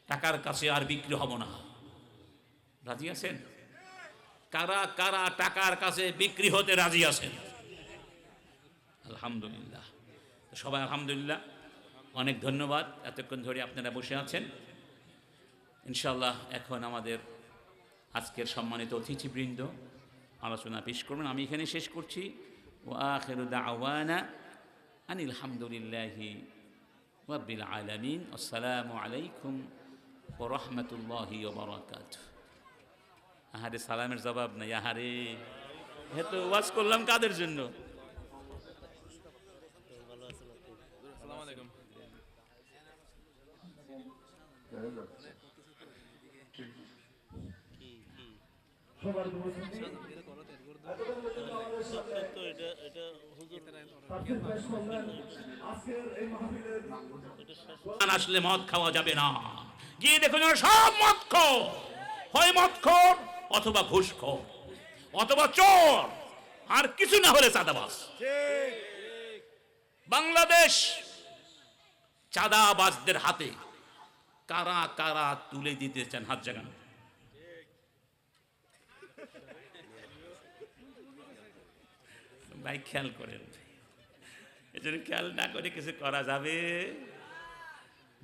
টাকার কাছে আর বিক্রি হব না। রাজি আছেন? কারা কারা টাকার কাছে বিক্রি হতে রাজি আছেন? আলহামদুলিল্লাহ। সবাই আলহামদুলিল্লাহ। অনেক ধন্যবাদ এতক্ষণ ধরে আপনারা বসে আছেন। ইনশাআল্লাহ এখন আমাদের আজকের সম্মানিত অতিথিবৃন্দ আলোচনা পেশ করবেন। আমি এখানে শেষ করছি। ওয়া আখিরু দাওয়ানা আনিল হামদুলিল্লাহি রাব্বিল আলামিন। আসসালামু আলাইকুম ওয়া রাহমাতুল্লাহি ওয়া বারাকাতুহু। আহারে সালামের জবাব নাই। আহারে এত ওয়াজ করলাম কাদের জন্য? আসলে মদ খাওয়া যাবে না। গিয়ে দেখুন সব মদ খোর, হয় মদ খোর অথবা ঘুষখোর অথবা চোর, আর কিছু না হলে চাঁদাবাজ। বাংলাদেশ চাঁদাবাজদের হাতে কারা কারা তুলে দিতে চান? হাত জাগান। ভাই খেয়াল করেন, এজন্য খেয়াল না করে কিছু করা যাবে?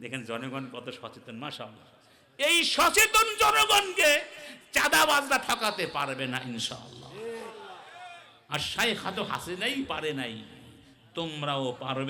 দেখেন জনগণ কত সচেতন। মাশাআল্লাহ। এই সচেতন জনগণকে চাঁদাবাজরা ঠকাতে পারবে না ইনশাআল্লাহ। আর শাইখ হাসিনাই পারে নাই, তোমরাও পারবে।